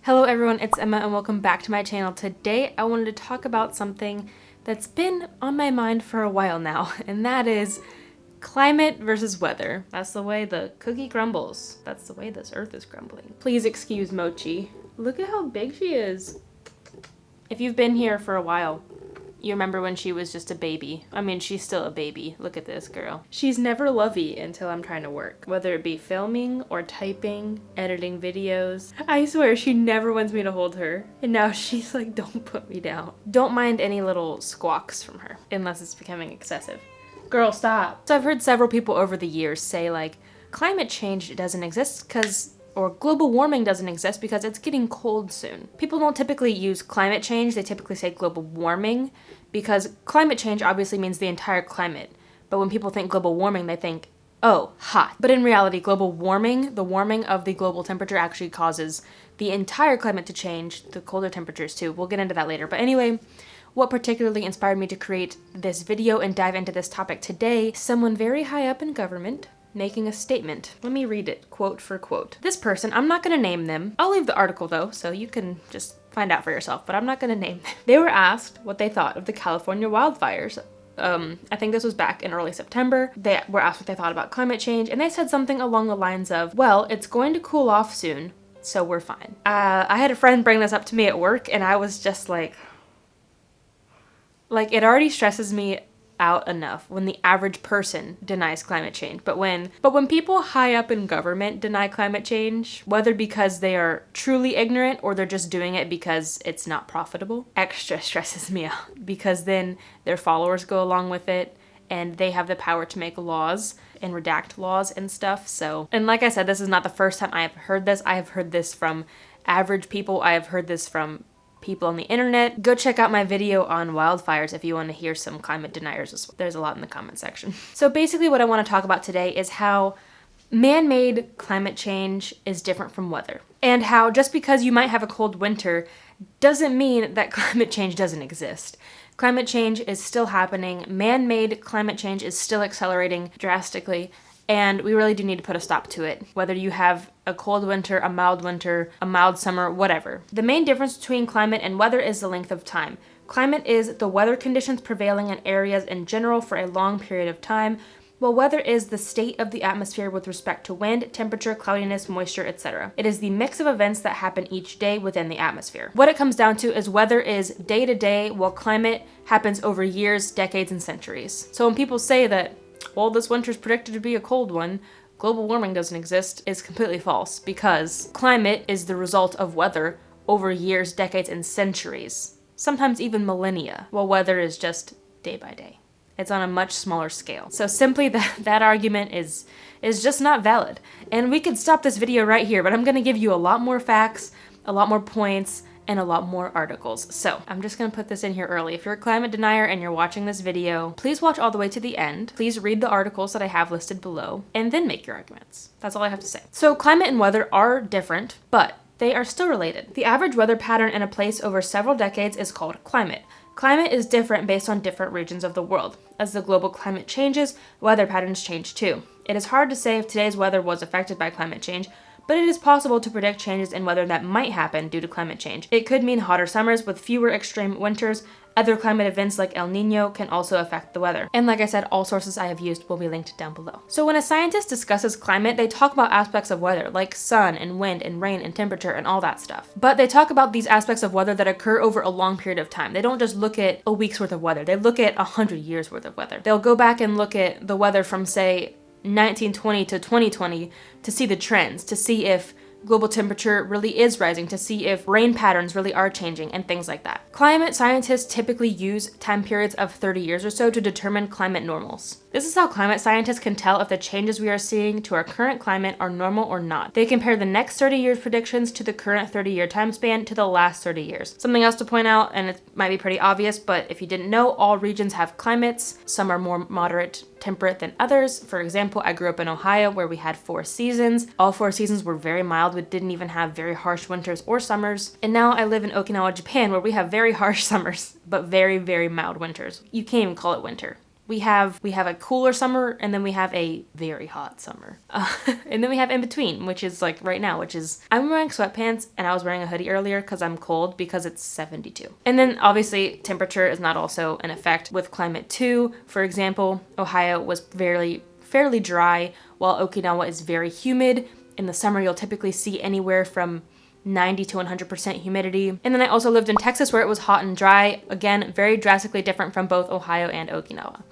Hello everyone, it's Emma and welcome back to my channel. Today I wanted to talk about something that's been on my mind for a while now, and that is climate versus weather. That's the way the cookie crumbles. That's the way this earth is crumbling. Please excuse Mochi. Look at how big she is. If you've been here for a while, you remember when she was just a baby. I mean, she's still a baby. Look at this girl. She's never lovey until I'm trying to work. Whether it be filming or typing, editing videos. I swear she never wants me to hold her. And now she's like, don't put me down. Don't mind any little squawks from her, unless it's becoming excessive. Girl, stop. So I've heard several people over the years say like, climate change doesn't exist or global warming doesn't exist because it's getting cold soon. People don't typically use climate change, they typically say global warming because climate change obviously means the entire climate. But when people think global warming, they think, oh, hot. But in reality, global warming, the warming of the global temperature actually causes the entire climate to change, the colder temperatures too. We'll get into that later. But anyway, what particularly inspired me to create this video and dive into this topic today, someone very high up in government making a statement. Let me read it quote for quote. This person, I'm not going to name them. I'll leave the article though, so you can just find out for yourself, but I'm not going to name them. They were asked what they thought of the California wildfires. I think this was back in early September. They were asked what they thought about climate change, and they said something along the lines of, well, it's going to cool off soon, so we're fine. I had a friend bring this up to me at work, and I was just like it already stresses me out enough when the average person denies climate change. But when people high up in government deny climate change, whether because they are truly ignorant or they're just doing it because it's not profitable, extra stresses me out because then their followers go along with it and they have the power to make laws and redact laws and stuff. So, and like I said, this is not the first time I have heard this. I have heard this from average people. I have heard this from people on the internet. Go check out my video on wildfires if you want to hear some climate deniers as well. There's a lot in the comment section. So basically what I want to talk about today is how man-made climate change is different from weather. And how just because you might have a cold winter doesn't mean that climate change doesn't exist. Climate change is still happening. Man-made climate change is still accelerating drastically. And we really do need to put a stop to it, whether you have a cold winter, a mild summer, whatever. The main difference between climate and weather is the length of time. Climate is the weather conditions prevailing in areas in general for a long period of time, while weather is the state of the atmosphere with respect to wind, temperature, cloudiness, moisture, etc. It is the mix of events that happen each day within the atmosphere. What it comes down to is weather is day to day, while climate happens over years, decades, and centuries. So when people say that, well, this winter's predicted to be a cold one, global warming doesn't exist, is completely false because climate is the result of weather over years, decades, and centuries, sometimes even millennia, while weather is just day by day. It's on a much smaller scale. So simply that argument is just not valid. And we could stop this video right here, but I'm gonna give you a lot more facts, a lot more points, and a lot more articles. So I'm just gonna put this in here early. If you're a climate denier and you're watching this video, please watch all the way to the end. Please read the articles that I have listed below and then make your arguments. That's all I have to say. So climate and weather are different, but they are still related. The average weather pattern in a place over several decades is called climate. Climate is different based on different regions of the world. As the global climate changes, weather patterns change too. It is hard to say if today's weather was affected by climate change, but it is possible to predict changes in weather that might happen due to climate change. It could mean hotter summers with fewer extreme winters. Other climate events like El Nino can also affect the weather. And like I said, all sources I have used will be linked down below. So when a scientist discusses climate, they talk about aspects of weather like sun and wind and rain and temperature and all that stuff. But they talk about these aspects of weather that occur over a long period of time. They don't just look at a week's worth of weather. They look at 100 years worth of weather. They'll go back and look at the weather from say 1920 to 2020 to see the trends, to see if global temperature really is rising, to see if rain patterns really are changing and things like that. Climate scientists typically use time periods of 30 years or so to determine climate normals. This is how climate scientists can tell if the changes we are seeing to our current climate are normal or not. They compare the next 30 years predictions to the current 30-year time span to the last 30 years. Something else to point out, and it might be pretty obvious, but if you didn't know, all regions have climates. Some are more moderate temperate than others. For example, I grew up in Ohio where we had 4 seasons. All 4 seasons were very mild. We didn't even have very harsh winters or summers. And now I live in Okinawa, Japan, where we have very harsh summers, but very, very mild winters. You can't even call it winter. We have a cooler summer, and then we have a very hot summer. And then we have in between, which is like right now, which is I'm wearing sweatpants and I was wearing a hoodie earlier because I'm cold because it's 72. And then obviously temperature is not also an effect with climate too. For example, Ohio was fairly dry, while Okinawa is very humid. In the summer, you'll typically see anywhere from 90 to 100% humidity. And then I also lived in Texas where it was hot and dry. Again, very drastically different from both Ohio and Okinawa.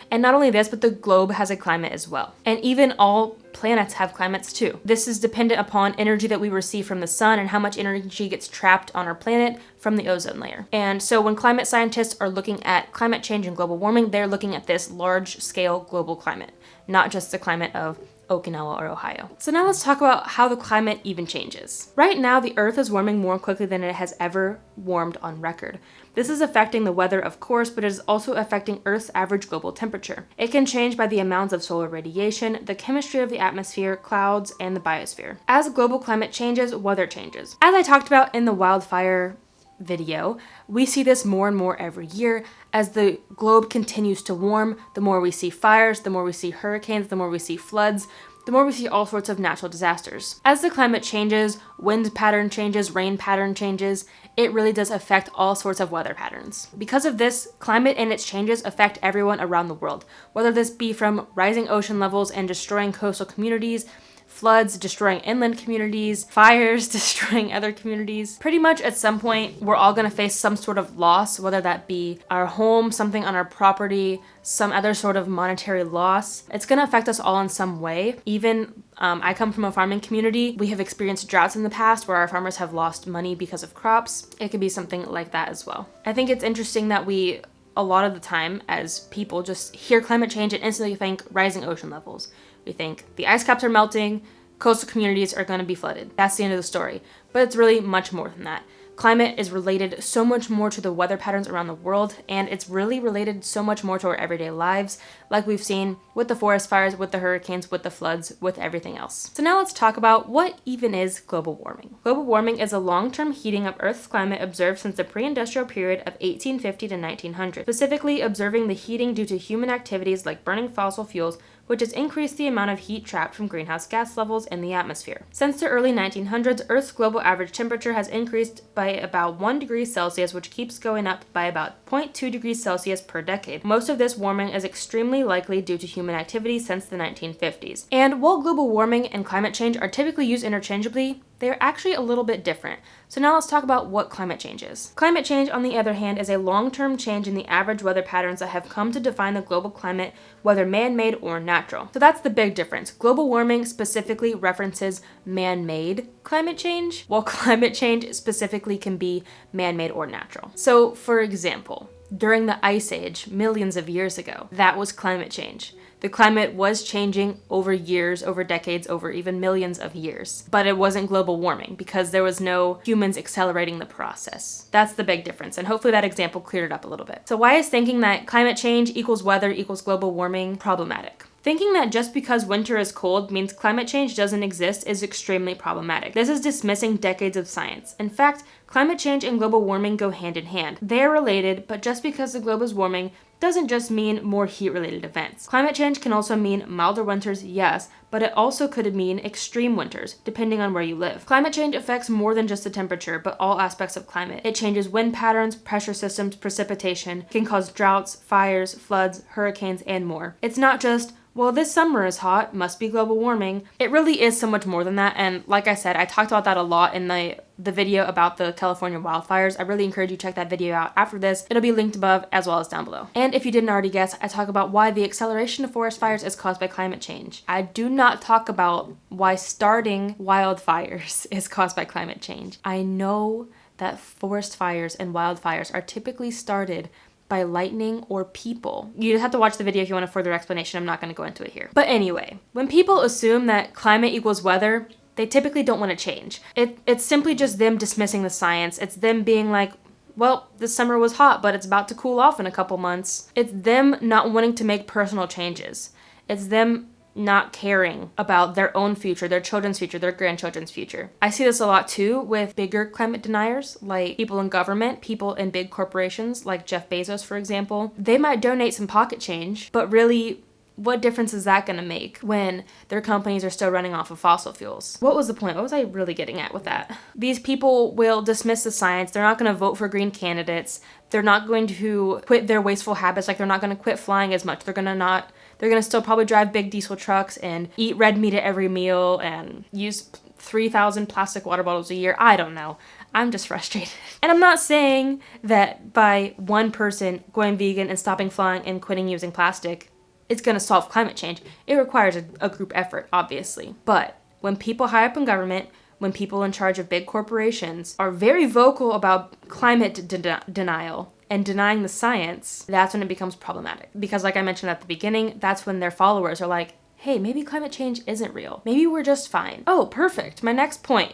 And not only this, but the globe has a climate as well. And even all planets have climates too. This is dependent upon energy that we receive from the sun and how much energy gets trapped on our planet from the ozone layer. And so when climate scientists are looking at climate change and global warming, they're looking at this large scale global climate, not just the climate of Okinawa or Ohio. So now let's talk about how the climate even changes. Right now, the Earth is warming more quickly than it has ever warmed on record. This is affecting the weather, of course, but it is also affecting Earth's average global temperature. It can change by the amounts of solar radiation, the chemistry of the atmosphere, clouds, and the biosphere. As global climate changes, weather changes. As I talked about in the wildfire video, we see this more and more every year. As the globe continues to warm, the more we see fires, the more we see hurricanes, the more we see floods, the more we see all sorts of natural disasters. As the climate changes, wind pattern changes, rain pattern changes, it really does affect all sorts of weather patterns. Because of this, climate and its changes affect everyone around the world, whether this be from rising ocean levels and destroying coastal communities, floods destroying inland communities, fires destroying other communities. Pretty much at some point, we're all gonna face some sort of loss, whether that be our home, something on our property, some other sort of monetary loss. It's gonna affect us all in some way. Even I come from a farming community. We have experienced droughts in the past where our farmers have lost money because of crops. It could be something like that as well. I think it's interesting that we, a lot of the time as people, just hear climate change and instantly think rising ocean levels. We think the ice caps are melting, coastal communities are going to be flooded. That's the end of the story. But it's really much more than that. Climate is related so much more to the weather patterns around the world, and it's really related so much more to our everyday lives, like we've seen with the forest fires, with the hurricanes, with the floods, with everything else. So now let's talk about what even is global warming. Global warming is a long-term heating of Earth's climate observed since the pre-industrial period of 1850 to 1900, specifically observing the heating due to human activities like burning fossil fuels, which has increased the amount of heat trapped from greenhouse gas levels in the atmosphere. Since the early 1900s, Earth's global average temperature has increased by about 1 degree Celsius, which keeps going up by about 0.2 degrees Celsius per decade. Most of this warming is extremely likely due to human activity since the 1950s. And while global warming and climate change are typically used interchangeably, they are actually a little bit different. So now let's talk about what climate change is. Climate change, on the other hand, is a long-term change in the average weather patterns that have come to define the global climate, whether man-made or natural. So that's the big difference. Global warming specifically references man-made climate change, while climate change specifically can be man-made or natural. So, for example, during the Ice Age, millions of years ago, that was climate change. The climate was changing over years, over decades, over even millions of years. But it wasn't global warming because there was no humans accelerating the process. That's the big difference, and hopefully that example cleared it up a little bit. So why is thinking that climate change equals weather equals global warming problematic? Thinking that just because winter is cold means climate change doesn't exist is extremely problematic. This is dismissing decades of science. In fact, climate change and global warming go hand in hand. They are related, but just because the globe is warming doesn't just mean more heat-related events. Climate change can also mean milder winters, yes, but it also could mean extreme winters, depending on where you live. Climate change affects more than just the temperature, but all aspects of climate. It changes wind patterns, pressure systems, precipitation, can cause droughts, fires, floods, hurricanes, and more. It's not just, well, this summer is hot, must be global warming. It really is so much more than that, and like I said, I talked about that a lot in the video about the California wildfires. I really encourage you to check that video out after this. It'll be linked above as well as down below. And if you didn't already guess, I talk about why the acceleration of forest fires is caused by climate change. I do not talk about why starting wildfires is caused by climate change. I know that forest fires and wildfires are typically started by lightning or people. You just have to watch the video if you want a further explanation. I'm not going to go into it here. But anyway, when people assume that climate equals weather, they typically don't want to change. It's simply just them dismissing the science. It's them being like, well, this summer was hot, but it's about to cool off in a couple months. It's them not wanting to make personal changes. It's them not caring about their own future, their children's future, their grandchildren's future. I see this a lot too with bigger climate deniers, like people in government, people in big corporations, like Jeff Bezos, for example. They might donate some pocket change, but really, what difference is that going to make when their companies are still running off of fossil fuels? What was the point? What was I really getting at with that? These people will dismiss the science. They're not going to vote for green candidates. They're not going to quit their wasteful habits. Like, they're not going to quit flying as much. They're going to still probably drive big diesel trucks and eat red meat at every meal and use 3,000 plastic water bottles a year. I don't know. I'm just frustrated. And I'm not saying that by one person going vegan and stopping flying and quitting using plastic, it's going to solve climate change. It requires a group effort, obviously. But when people high up in government, when people in charge of big corporations are very vocal about climate denial and denying the science, that's when it becomes problematic. Because like I mentioned at the beginning, that's when their followers are like, hey, maybe climate change isn't real. Maybe we're just fine. Oh, perfect. My next point.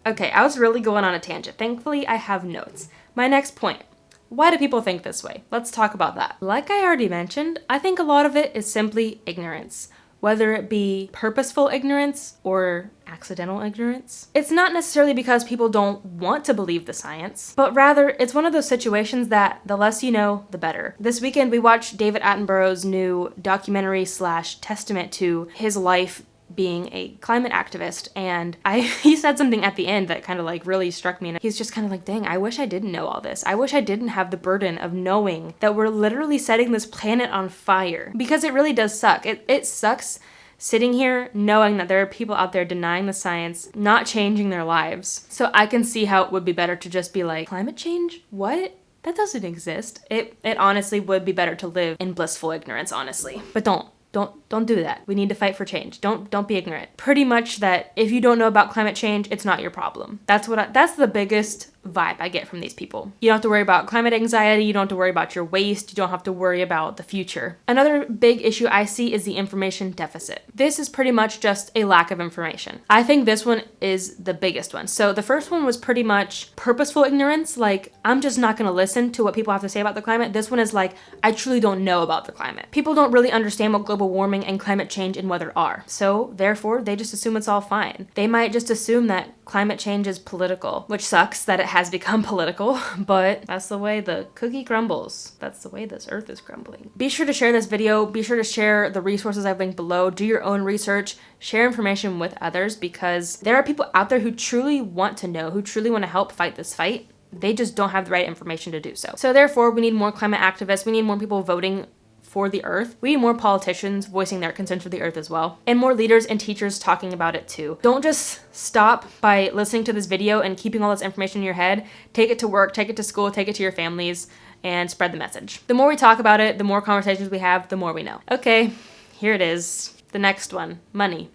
Okay, I was really going on a tangent. Thankfully, I have notes. My next point. Why do people think this way? Let's talk about that. Like I already mentioned, I think a lot of it is simply ignorance, whether it be purposeful ignorance or accidental ignorance. It's not necessarily because people don't want to believe the science, but rather it's one of those situations that the less you know, the better. This weekend, we watched David Attenborough's new documentary / testament to his life being a climate activist, and he said something at the end that kind of like really struck me, and he's just kind of like, dang, I wish I didn't know all this. I wish I didn't have the burden of knowing that we're literally setting this planet on fire, because it really does suck. It sucks sitting here knowing that there are people out there denying the science, not changing their lives. So I can see how it would be better to just be like, climate change? What? That doesn't exist. It honestly would be better to live in blissful ignorance, honestly. But don't do that. We need to fight for change. Don't be ignorant. Pretty much that if you don't know about climate change, it's not your problem. That's the biggest vibe I get from these people. You don't have to worry about climate anxiety. You don't have to worry about your waste. You don't have to worry about the future. Another big issue I see is the information deficit. This is pretty much just a lack of information. I think this one is the biggest one. So the first one was pretty much purposeful ignorance. Like, I'm just not going to listen to what people have to say about the climate. This one is like, I truly don't know about the climate. People don't really understand what global warming and climate change and weather are. So therefore, they just assume it's all fine. They might just assume that climate change is political, which sucks that it has become political, but that's the way the cookie crumbles. That's the way this earth is crumbling. Be sure to share this video. Be sure to share the resources I've linked below. Do your own research. Share information with others, because there are people out there who truly want to know, who truly want to help fight this fight. They just don't have the right information to do so. So therefore, we need more climate activists. We need more people voting for the earth. We need more politicians voicing their concerns for the earth as well, and more leaders and teachers talking about it too. Don't just stop by listening to this video and keeping all this information in your head. Take it to work, take it to school, take it to your families, and spread the message. The more we talk about it, the more conversations we have, the more we know. Okay, here it is. The next one, money.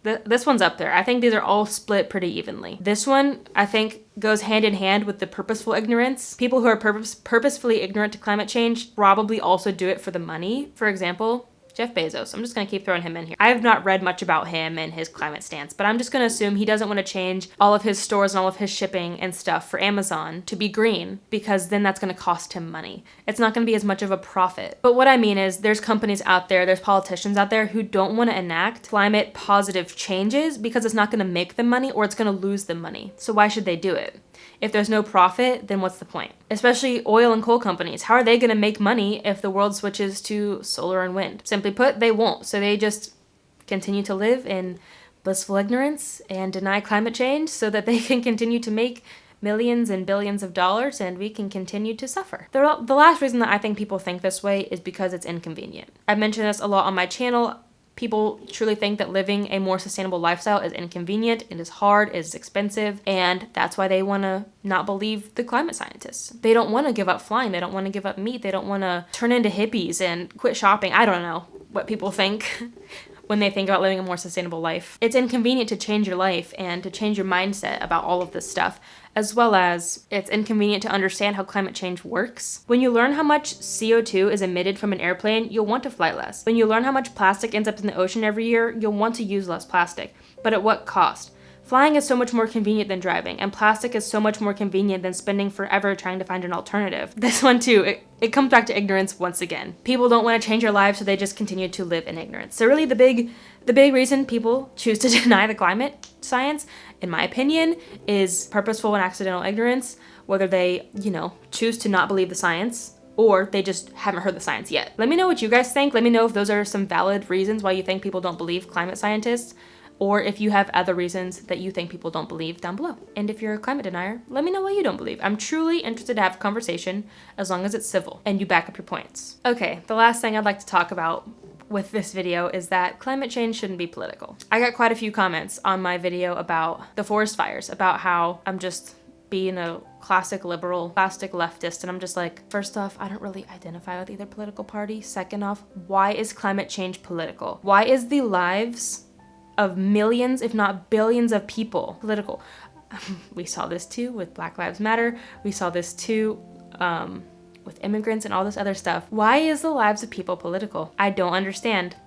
This one's up there. I think these are all split pretty evenly. This one, I think, goes hand in hand with the purposeful ignorance. People who are purposefully ignorant to climate change probably also do it for the money. For example, Jeff Bezos. I'm just going to keep throwing him in here. I have not read much about him and his climate stance, but I'm just going to assume he doesn't want to change all of his stores and all of his shipping and stuff for Amazon to be green, because then that's going to cost him money. It's not going to be as much of a profit. But what I mean is, there's companies out there, there's politicians out there who don't want to enact climate positive changes because it's not going to make them money, or it's going to lose them money. So why should they do it? If there's no profit, then what's the point? Especially oil and coal companies. How are they going to make money if the world switches to solar and wind? Simply put, they won't. So they just continue to live in blissful ignorance and deny climate change so that they can continue to make millions and billions of dollars, and we can continue to suffer. The last reason that I think people think this way is because it's inconvenient. I've mentioned this a lot on my channel. People truly think that living a more sustainable lifestyle is inconvenient, it is hard, it is expensive, and that's why they want to not believe the climate scientists. They don't want to give up flying, they don't want to give up meat, they don't want to turn into hippies and quit shopping. I don't know what people think when they think about living a more sustainable life. It's inconvenient to change your life and to change your mindset about all of this stuff, as well as it's inconvenient to understand how climate change works. When you learn how much CO2 is emitted from an airplane, you'll want to fly less. When you learn how much plastic ends up in the ocean every year, you'll want to use less plastic. But at what cost? Flying is so much more convenient than driving, and plastic is so much more convenient than spending forever trying to find an alternative. This one too, it comes back to ignorance once again. People don't want to change their lives, so they just continue to live in ignorance. So really the big reason people choose to deny the climate science, in my opinion, is purposeful and accidental ignorance, whether they, choose to not believe the science or they just haven't heard the science yet. Let me know what you guys think. Let me know if those are some valid reasons why you think people don't believe climate scientists, or if you have other reasons that you think people don't believe down below. And if you're a climate denier, let me know what you don't believe. I'm truly interested to have a conversation as long as it's civil and you back up your points. Okay, the last thing I'd like to talk about with this video is that climate change shouldn't be political. I got quite a few comments on my video about the forest fires, about how I'm just being a classic liberal, plastic leftist, and I'm just like, first off, I don't really identify with either political party. Second off, why is climate change political? Why is the lives of millions, if not billions of people political? We saw this too with Black Lives Matter. We saw this too with immigrants and all this other stuff. Why is the lives of people political? I don't understand.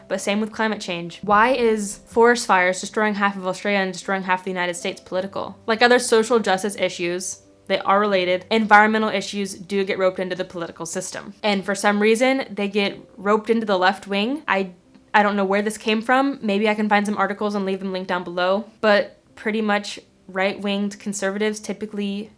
But same with climate change. Why is forest fires destroying half of Australia and destroying half the United States political? Like other social justice issues, they are related. Environmental issues do get roped into the political system. And for some reason, they get roped into the left wing. I don't know where this came from. Maybe I can find some articles and leave them linked down below. But pretty much right-winged conservatives typically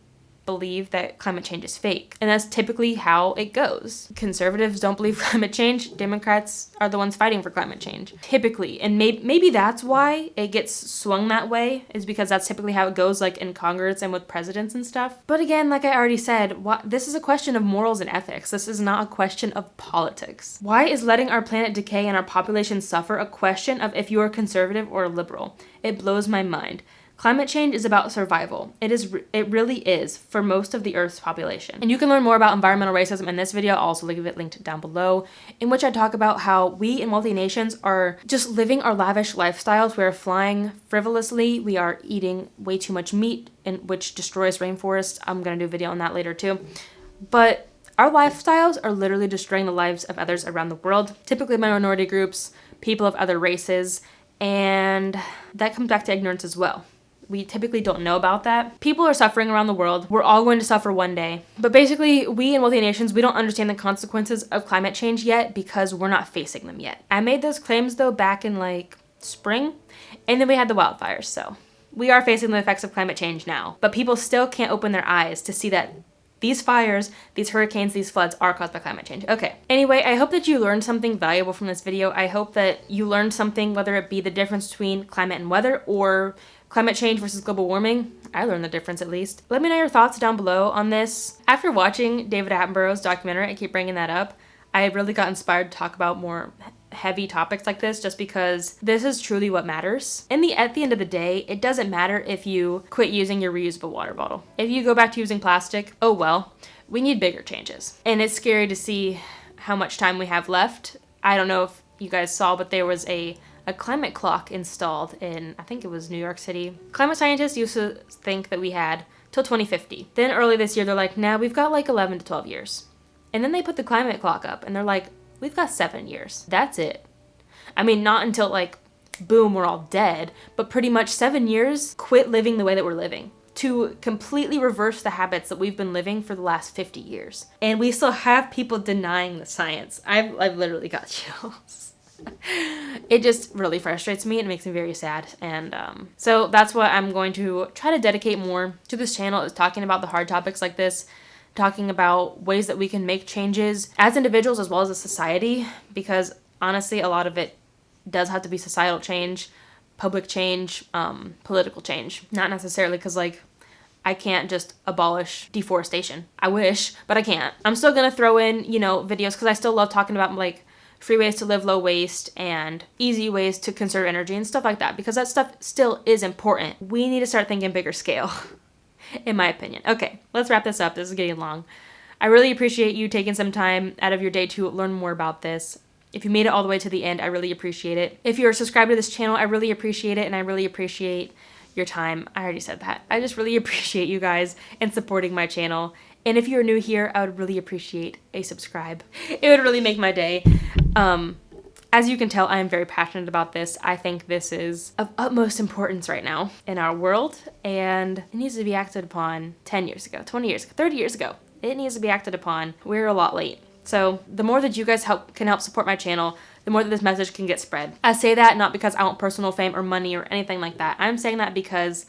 believe that climate change is fake. And that's typically how it goes. Conservatives don't believe climate change. Democrats are the ones fighting for climate change. Typically. And maybe that's why it gets swung that way, is because that's typically how it goes, like in Congress and with presidents and stuff. But again, like I already said, this is a question of morals and ethics. This is not a question of politics. Why is letting our planet decay and our population suffer a question of if you are conservative or liberal? It blows my mind. Climate change is about survival. It really is for most of the Earth's population. And you can learn more about environmental racism in this video. I'll also leave it linked down below, in which I talk about how we in wealthy nations are just living our lavish lifestyles. We are flying frivolously. We are eating way too much meat, which destroys rainforests. I'm gonna do a video on that later too. But our lifestyles are literally destroying the lives of others around the world, typically minority groups, people of other races, and that comes back to ignorance as well. We typically don't know about that. People are suffering around the world. We're all going to suffer one day. But basically, we in wealthy nations, we don't understand the consequences of climate change yet because we're not facing them yet. I made those claims though back in like spring, and then we had the wildfires. So we are facing the effects of climate change now, but people still can't open their eyes to see that these fires, these hurricanes, these floods are caused by climate change. Okay. Anyway, I hope that you learned something valuable from this video. I hope that you learned something, whether it be the difference between climate and weather or climate change versus global warming. I learned the difference at least. Let me know your thoughts down below on this. After watching David Attenborough's documentary, I keep bringing that up, I really got inspired to talk about more heavy topics like this, just because this is truly what matters. At the end of the day, it doesn't matter if you quit using your reusable water bottle. If you go back to using plastic, oh well, we need bigger changes. And it's scary to see how much time we have left. I don't know if you guys saw, but there was a climate clock installed in, I think it was New York City. Climate scientists used to think that we had till 2050. Then early this year, they're like, nah, we've got like 11 to 12 years. And then they put the climate clock up and they're like, we've got 7 years. That's it. I mean, not until like, boom, we're all dead, but pretty much 7 years, quit living the way that we're living, to completely reverse the habits that we've been living for the last 50 years. And we still have people denying the science. I've literally got chills. It just really frustrates me and makes me very sad. And so that's what I'm going to try to dedicate more to this channel, is talking about the hard topics like this, talking about ways that we can make changes as individuals as well as a society, because honestly, a lot of it does have to be societal change, public change, political change. Not necessarily because like I can't just abolish deforestation. I wish, but I can't. I'm still gonna throw in, videos, because I still love talking about like free ways to live low waste and easy ways to conserve energy and stuff like that, because that stuff still is important. We need to start thinking bigger scale, in my opinion. Okay, let's wrap this up. This is getting long. I really appreciate you taking some time out of your day to learn more about this. If you made it all the way to the end, I really appreciate it. If you're subscribed to this channel, I really appreciate it, and I really appreciate your time. I already said that. I just really appreciate you guys and supporting my channel. And if you're new here, I would really appreciate a subscribe. It would really make my day. As you can tell, I am very passionate about this. I think this is of utmost importance right now in our world, and it needs to be acted upon 10 years ago, 20 years ago, 30 years ago. It needs to be acted upon. We're a lot late. So the more that you guys can help support my channel, the more that this message can get spread. I say that not because I want personal fame or money or anything like that. I'm saying that because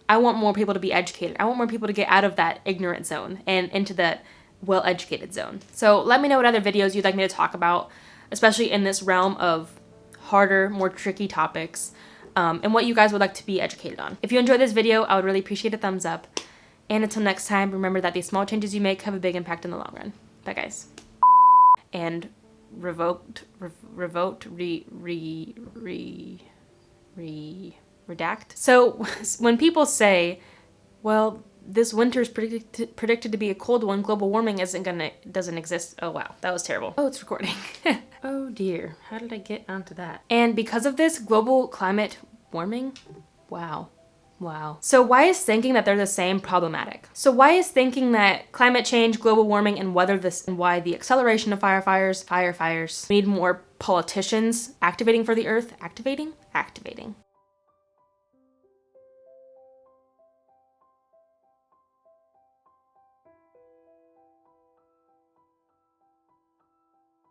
I want more people to be educated. I want more people to get out of that ignorant zone and into that well-educated zone. So let me know what other videos you'd like me to talk about, especially in this realm of harder, more tricky topics, and what you guys would like to be educated on. If you enjoyed this video, I would really appreciate a thumbs up. And until next time, remember that these small changes you make have a big impact in the long run. Bye, guys. And redact. So when people say, well, this winter is predicted to be a cold one, global warming doesn't exist. Oh wow, that was terrible. Oh, it's recording. Oh dear, how did I get onto that? And because of this, global climate warming, wow. So why is thinking that they're the same problematic? So why is thinking that climate change, global warming, and why the acceleration of firefires need more politicians activating for the earth? Activating?